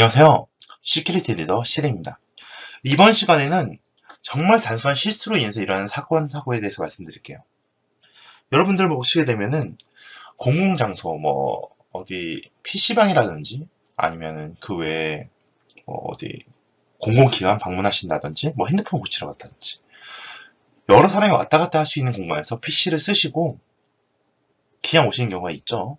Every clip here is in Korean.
안녕하세요. 시큐리티 리더 시레입니다. 이번 시간에는 정말 단순한 실수로 인해서 일어나는 사고에 대해서 말씀드릴게요. 여러분들 보시게 되면은 공공장소, 어디 PC방이라든지 아니면은 그 외에 어디 공공기관 방문하신다든지 핸드폰 고치러 갔다든지 여러 사람이 왔다 갔다 할 수 있는 공간에서 PC를 쓰시고 그냥 오시는 경우가 있죠.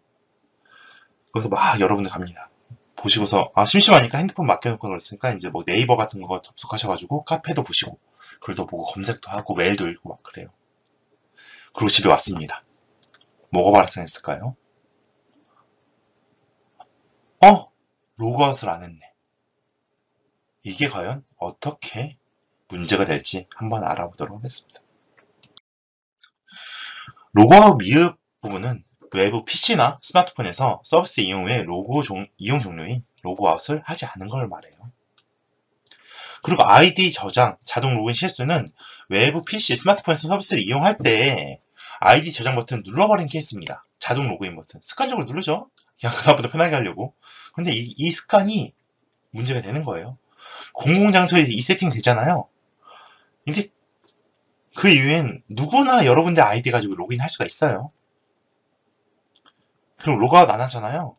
그래서 막 여러분들 갑니다. 보시고서 심심하니까 핸드폰 맡겨놓고 그랬으니까 이제 네이버 같은 거 접속하셔가지고 카페도 보시고 글도 보고 검색도 하고 메일도 읽고 막 그래요. 그리고 집에 왔습니다. 뭐가 발생했을까요? 로그아웃을 안 했네. 이게 과연 어떻게 문제가 될지 한번 알아보도록 하겠습니다. 로그아웃 미흡 부분은 외부 PC나 스마트폰에서 서비스 이용 후에 이용 종료인 로그아웃을 하지 않은 걸 말해요. 그리고 아이디 저장, 자동 로그인 실수는 외부 PC, 스마트폰에서 서비스를 이용할 때 아이디 저장 버튼 눌러버린 케이스입니다. 자동 로그인 버튼. 습관적으로 누르죠? 그냥 그다음부터 편하게 하려고. 근데 이 습관이 문제가 되는 거예요. 공공장소에 이 세팅 되잖아요. 근데 그 이후엔 누구나 여러분들 아이디 가지고 로그인 할 수가 있어요. 그리고 로그아웃 안 하잖아요.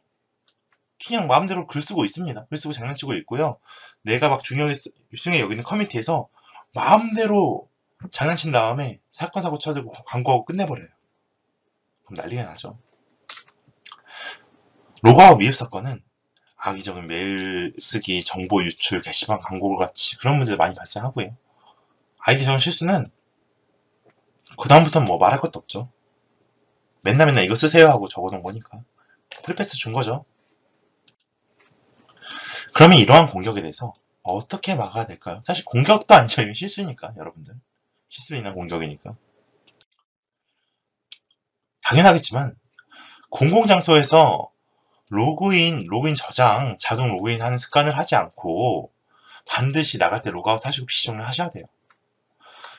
그냥 마음대로 글 쓰고 있습니다. 글 쓰고 장난치고 있고요. 내가 막 중요하게 여기는 커뮤니티에서 마음대로 장난친 다음에 사건 사고 쳐들고 광고하고 끝내버려요. 그럼 난리가 나죠. 로그아웃 미흡 사건은 악의적인 메일 쓰기, 정보 유출, 게시판 광고 같이 그런 문제도 많이 발생하고요. 아이디 저장 실수는 그 다음부터는 말할 것도 없죠. 맨날 이거 쓰세요 하고 적어놓은 거니까 프리패스 준 거죠. 그러면 이러한 공격에 대해서 어떻게 막아야 될까요? 사실 공격도 아니죠. 이건 실수니까 여러분들. 실수로 인한 공격이니까. 당연하겠지만 공공장소에서 로그인 저장, 자동 로그인 하는 습관을 하지 않고 반드시 나갈 때 로그아웃 하시고 PC 정리를 하셔야 돼요.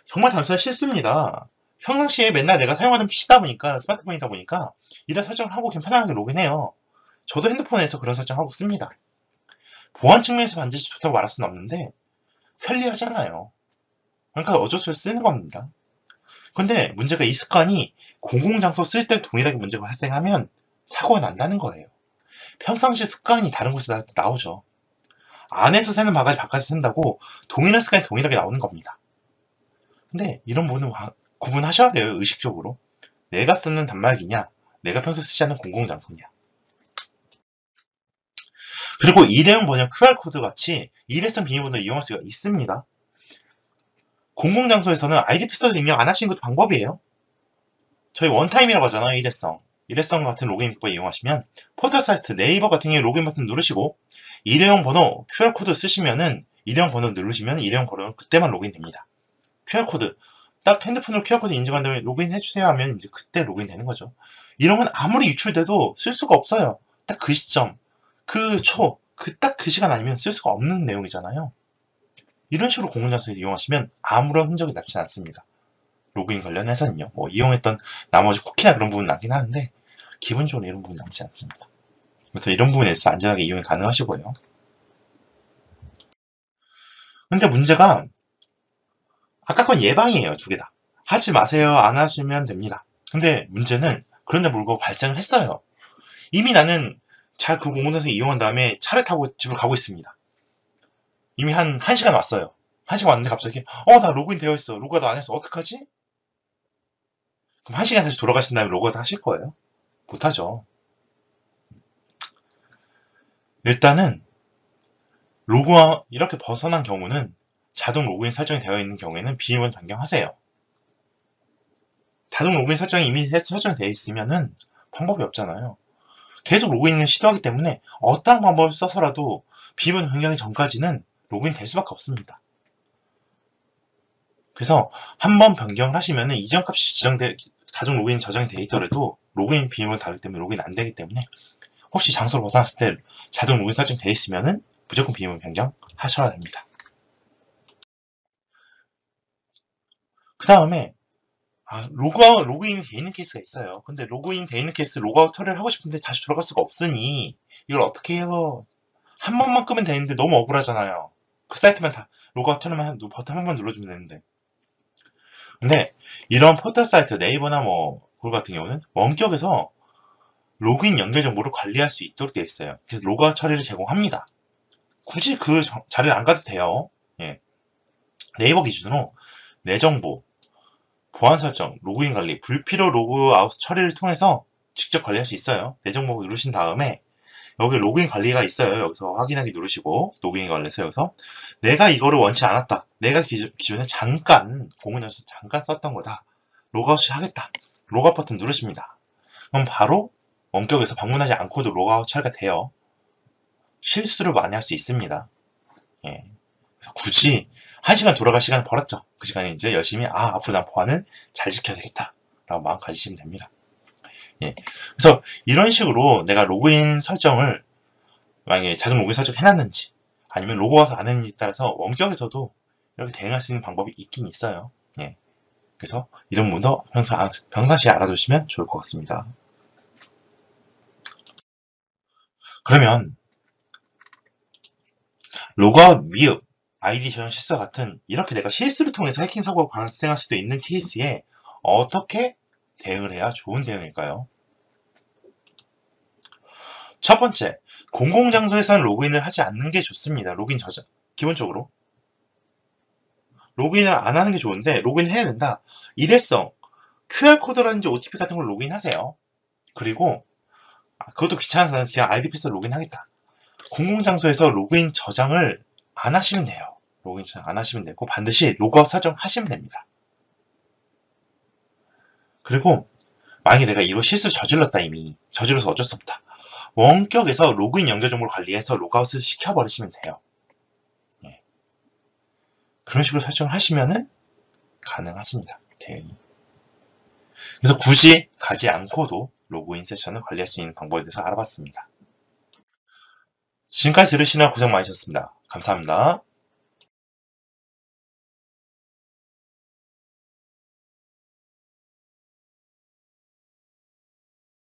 정말 단순한 실수입니다. 평상시에 맨날 내가 사용하는 PC다 보니까, 스마트폰이다 보니까 이런 설정을 하고 그냥 편안하게 로그인해요. 저도 핸드폰에서 그런 설정하고 씁니다. 보안 측면에서 반드시 좋다고 말할 수는 없는데 편리하잖아요. 그러니까 어쩔 수 없이 쓰는 겁니다. 근데 문제가 이 습관이 공공장소 쓸 때 동일하게 문제가 발생하면 사고가 난다는 거예요. 평상시 습관이 다른 곳에 나오죠. 안에서 새는 바가지 바깥에서 샌다고 동일한 습관이 동일하게 나오는 겁니다. 근데 이런 부분은 구분하셔야 돼요. 의식적으로. 내가 쓰는 단말기냐, 내가 평소에 쓰지 않는 공공장소냐. 그리고 일회용 번역 QR코드 같이 일회성 비밀번호를 이용할 수가 있습니다. 공공장소에서는 아이디 패스워드 입력 안 하시는 것도 방법이에요. 저희 원타임이라고 하잖아요. 일회성 같은 로그인 비법을 이용하시면 포털 사이트 네이버 같은 경우에 로그인 버튼 누르시고 일회용 번호 QR코드 쓰시면은 일회용 번호 누르시면 일회용 번호는 그때만 로그인 됩니다. QR코드 딱 핸드폰으로 QR코드 인증한 다음에 로그인 해주세요 하면 이제 그때 로그인 되는 거죠. 이런 건 아무리 유출돼도 쓸 수가 없어요. 딱 그 시점, 딱 그 시간 아니면 쓸 수가 없는 내용이잖아요. 이런 식으로 공공장소에서 이용하시면 아무런 흔적이 남지 않습니다. 로그인 관련해서는요. 이용했던 나머지 쿠키나 그런 부분 남긴 하는데 기본적으로 이런 부분 남지 않습니다. 그래서 이런 부분에서 안전하게 이용이 가능하시고요. 근데 문제가 아까 건 예방이에요. 두 개 다. 하지 마세요. 안 하시면 됩니다. 근데 문제는 그런데 불구하고 발생을 했어요. 이미 나는 잘 그 공공장소 이용한 다음에 차를 타고 집으로 가고 있습니다. 이미 한 1시간 왔어요. 1시간 왔는데 갑자기 나 로그인 되어 있어. 로그아웃 안 했어. 어떡하지? 그럼 1시간 다시 돌아가신 다음에 로그아웃 하실 거예요? 못하죠. 일단은 로그아웃 이렇게 벗어난 경우는 자동 로그인 설정이 되어 있는 경우에는 비밀번호 변경하세요. 자동 로그인 설정이 이미 설정이 되어 있으면은 방법이 없잖아요. 계속 로그인을 시도하기 때문에 어떠한 방법을 써서라도 비밀번호 변경이 전까지는 로그인 될 수밖에 없습니다. 그래서 한번 변경을 하시면 이전 값이 자동 로그인 저장이 되어 있더라도 로그인 비밀번호 다르기 때문에 로그인 안 되기 때문에 혹시 장소를 벗어났을 때 자동 로그인 설정 되어 있으면 무조건 비밀번호 변경 하셔야 됩니다. 그 다음에 로그인이 되어 있는 케이스가 있어요. 근데 로그인 되어 있는 케이스 로그아웃 처리를 하고 싶은데 다시 돌아갈 수가 없으니 이걸 어떻게 해요? 한 번만 끄면 되는데 너무 억울하잖아요. 그 사이트만 다 로그아웃 하려면 버튼 한 번 눌러주면 되는데. 근데 이런 포털 사이트 네이버나 뭐 그걸 같은 경우는 원격에서 로그인 연결 정보를 관리할 수 있도록 되어 있어요. 그래서 로그아웃 처리를 제공합니다. 굳이 그 자리를 안 가도 돼요. 예. 네이버 기준으로 내 정보, 보안 설정, 로그인 관리, 불필요 로그아웃 처리를 통해서 직접 관리할 수 있어요. 내 정보 누르신 다음에 여기 로그인 관리가 있어요. 여기서 확인하기 누르시고 로그인 관리에서 여기서 내가 이거를 원치 않았다. 내가 기존에 잠깐 공원에서 잠깐 썼던 거다. 로그아웃을 하겠다. 로그아웃 버튼 누르십니다. 그럼 바로 원격에서 방문하지 않고도 로그아웃 처리가 돼요. 실수를 많이 할 수 있습니다. 예. 그래서 굳이 1시간 돌아갈 시간을 벌었죠. 그 시간에 이제 열심히 앞으로 난 보안을 잘 지켜야 되겠다 라고 마음 가지시면 됩니다. 예. 그래서 이런 식으로 내가 로그인 설정을 만약에 자동 로그인 설정 해놨는지 아니면 로그아웃 안 했는지 따라서 원격에서도 이렇게 대응할 수 있는 방법이 있긴 있어요. 예. 그래서 이런 부분도 평상시에 알아두시면 좋을 것 같습니다. 그러면 로그아웃 미흡, 아이디 저장 실수와 같은 이렇게 내가 실수를 통해서 해킹 사고가 발생할 수도 있는 케이스에 어떻게 대응을 해야 좋은 대응일까요? 첫 번째, 공공장소에서는 로그인을 하지 않는 게 좋습니다. 로그인 저장. 기본적으로 로그인을 안 하는 게 좋은데 로그인 해야 된다. 일회성, QR코드라든지 OTP 같은 걸 로그인하세요. 그리고 그것도 귀찮아서 그냥 IDP에서 로그인하겠다. 공공장소에서 로그인 저장을 안 하시면 돼요. 로그인 저장 안 하시면 되고 반드시 로그아웃 설정하시면 됩니다. 그리고 만약에 내가 이거 실수 저질렀다 이미 저질러서 어쩔 수 없다. 원격에서 로그인 연결 정보를 관리해서 로그아웃을 시켜버리시면 돼요. 예. 그런 식으로 설정을 하시면은 가능하십니다. 대응이. 그래서 굳이 가지 않고도 로그인 세션을 관리할 수 있는 방법에 대해서 알아봤습니다. 지금까지 들으시느라 고생 많으셨습니다. 감사합니다.